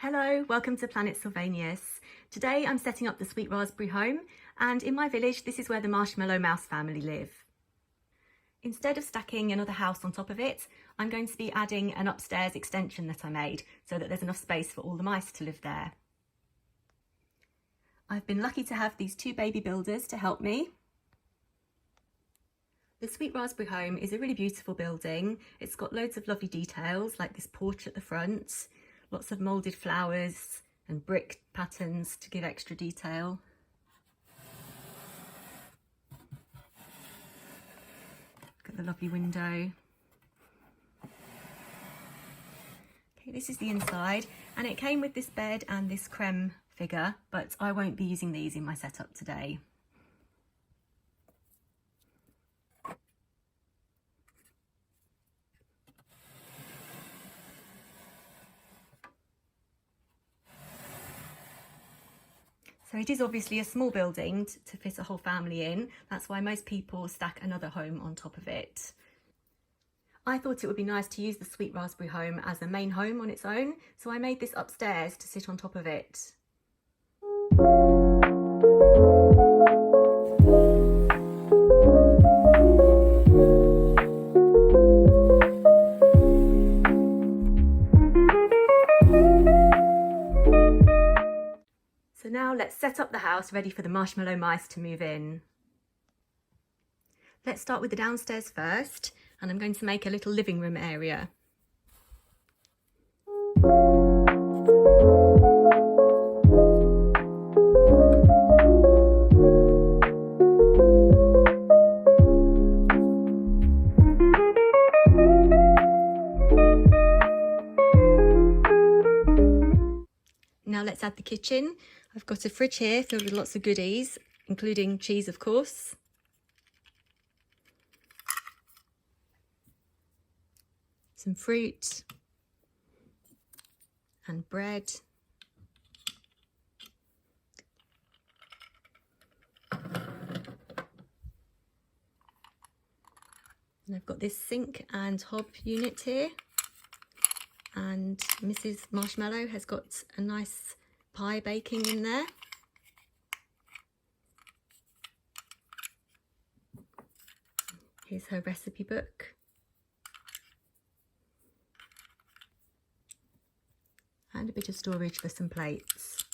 Hello, welcome to Planet Sylvanius. Today I'm setting up the Sweet Raspberry home, and in my village this is where the Marshmallow Mouse family live. Instead of stacking another house on top of it, I'm going to be adding an upstairs extension that I made so that there's enough space for all the mice to live there. I've been lucky to have these two baby builders to help me. The Sweet Raspberry home is a really beautiful building. It's got loads of lovely details like this porch at the front, lots of moulded flowers and brick patterns to give extra detail. Look at the lovely window. Okay, this is the inside, and it came with this bed and this creme figure, but I won't be using these in my setup today. So it is obviously a small building to fit a whole family in. That's why most people stack another home on top of it. I thought it would be nice to use the Sweet Raspberry home as a main home on its own, so I made this upstairs to sit on top of it. So now let's set up the house ready for the marshmallow mice to move in. Let's start with the downstairs first, and I'm going to make a little living room area. Now let's add the kitchen. I've got a fridge here filled with lots of goodies, including cheese, of course. Some fruit and bread. And I've got this sink and hob unit here. And Mrs. Marshmallow has got a nice pie baking in there. Here's her recipe book. And a bit of storage for some plates.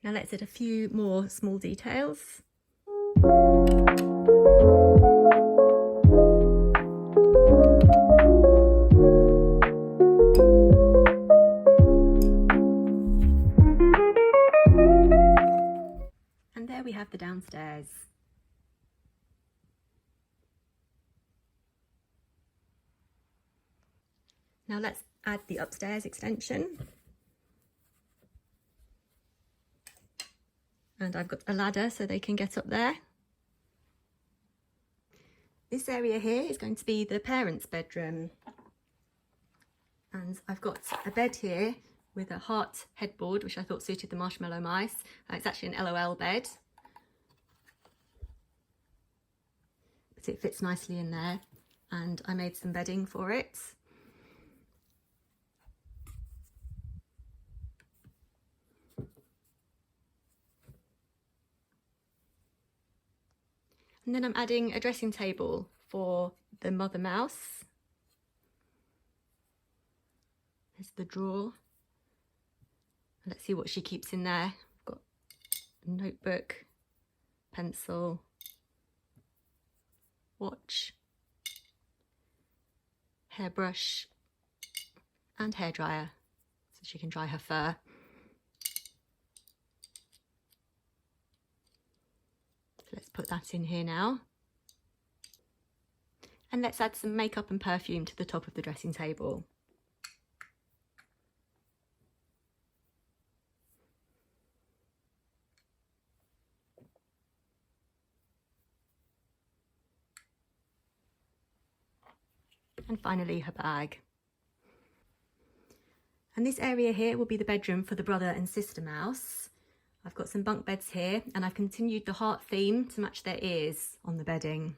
Now let's add a few more small details. And there we have the downstairs. Now let's add the upstairs extension. And I've got a ladder so they can get up there. This area here is going to be the parents' bedroom. And I've got a bed here with a heart headboard, which I thought suited the marshmallow mice. It's actually an LOL bed. But it fits nicely in there. And I made some bedding for it. And then I'm adding a dressing table for the mother mouse. There's the drawer. Let's see what she keeps in there. I've got a notebook, pencil, watch, hairbrush, and hairdryer, so she can dry her fur. Let's put that in here now. And let's add some makeup and perfume to the top of the dressing table. And finally her bag. And this area here will be the bedroom for the brother and sister mouse. I've got some bunk beds here, and I've continued the heart theme to match their ears on the bedding.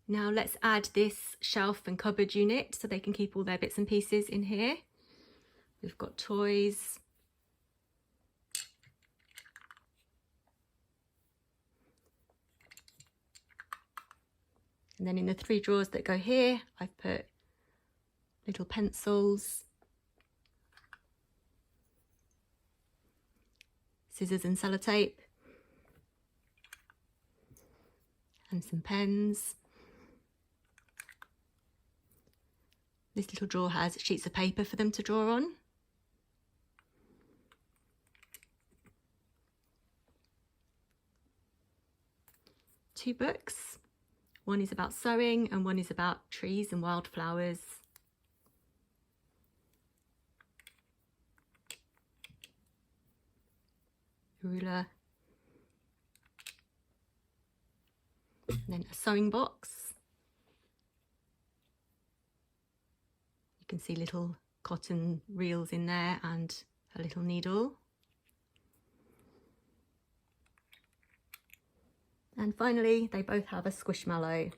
Now let's add this shelf and cupboard unit so they can keep all their bits and pieces in here. We've got toys. And then in the 3 drawers that go here, I've put little pencils, scissors and sellotape, and some pens. This little drawer has sheets of paper for them to draw on. Two books. One is about sewing and one is about trees and wildflowers. A ruler. And then a sewing box. You can see little cotton reels in there and a little needle. And finally, they both have a squishmallow.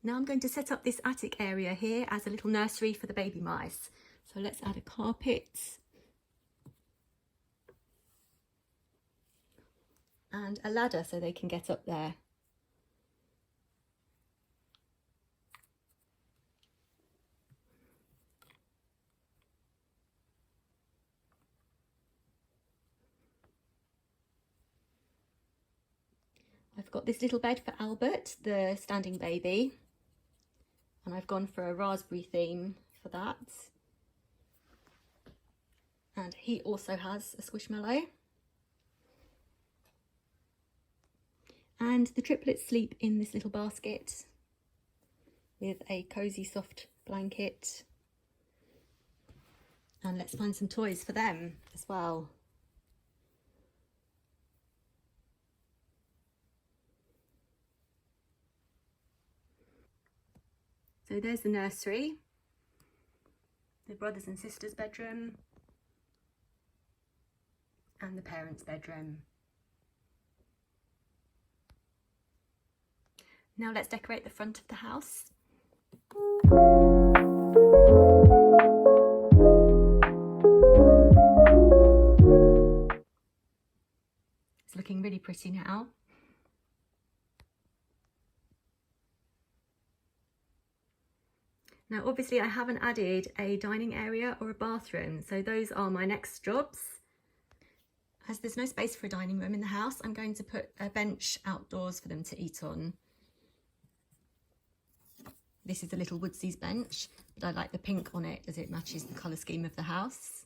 Now I'm going to set up this attic area here as a little nursery for the baby mice. So let's add a carpet. And a ladder so they can get up there. I've got this little bed for Albert, the standing baby, and I've gone for a raspberry theme for that. And he also has a squishmallow. And the triplets sleep in this little basket with a cosy soft blanket. And let's find some toys for them as well. So there's the nursery, the brothers and sisters' bedroom, and the parents' bedroom. Now let's decorate the front of the house. It's looking really pretty now. Now obviously I haven't added a dining area or a bathroom, so those are my next jobs. As there's no space for a dining room in the house, I'm going to put a bench outdoors for them to eat on. This is a little Woodsies bench, but I like the pink on it as it matches the colour scheme of the house.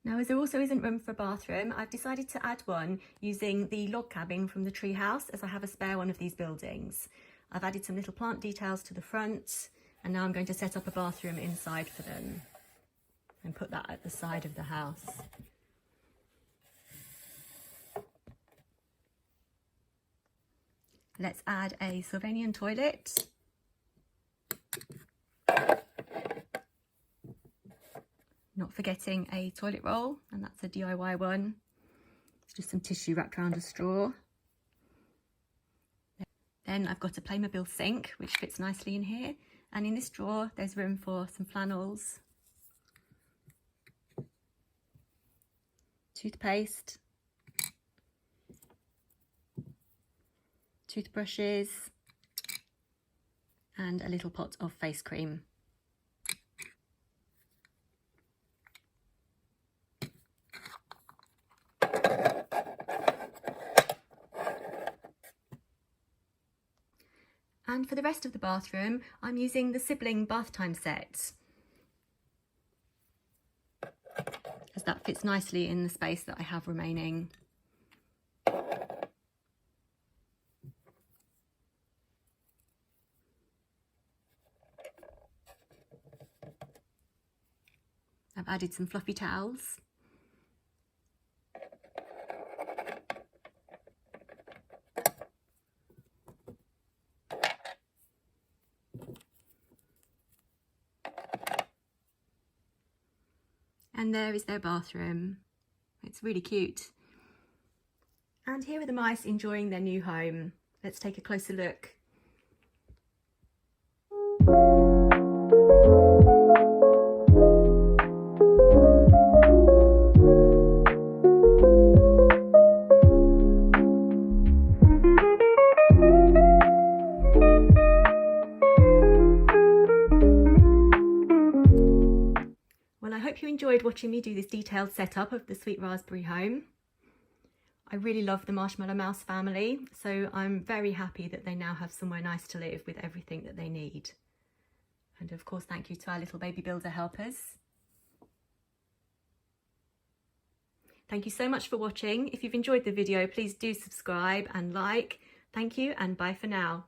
Now, as there also isn't room for a bathroom, I've decided to add one using the log cabin from the tree house, as I have a spare one of these buildings. I've added some little plant details to the front, and now I'm going to set up a bathroom inside for them and put that at the side of the house. Let's add a Sylvanian toilet. Not forgetting a toilet roll, and that's a DIY one. It's just some tissue wrapped around a straw. Then I've got a Playmobil sink, which fits nicely in here. And in this drawer, there's room for some flannels, toothpaste, toothbrushes, and a little pot of face cream. And for the rest of the bathroom, I'm using the sibling bath time set, as that fits nicely in the space that I have remaining. I've added some fluffy towels. And there is their bathroom. It's really cute. And here are the mice enjoying their new home. Let's take a closer look. Well, I hope you enjoyed watching me do this detailed setup of the Sweet Raspberry home. I really love the Marshmallow Mouse family, so I'm very happy that they now have somewhere nice to live with everything that they need. And of course, thank you to our little baby builder helpers. Thank you so much for watching. If you've enjoyed the video, please do subscribe and like. Thank you, and bye for now.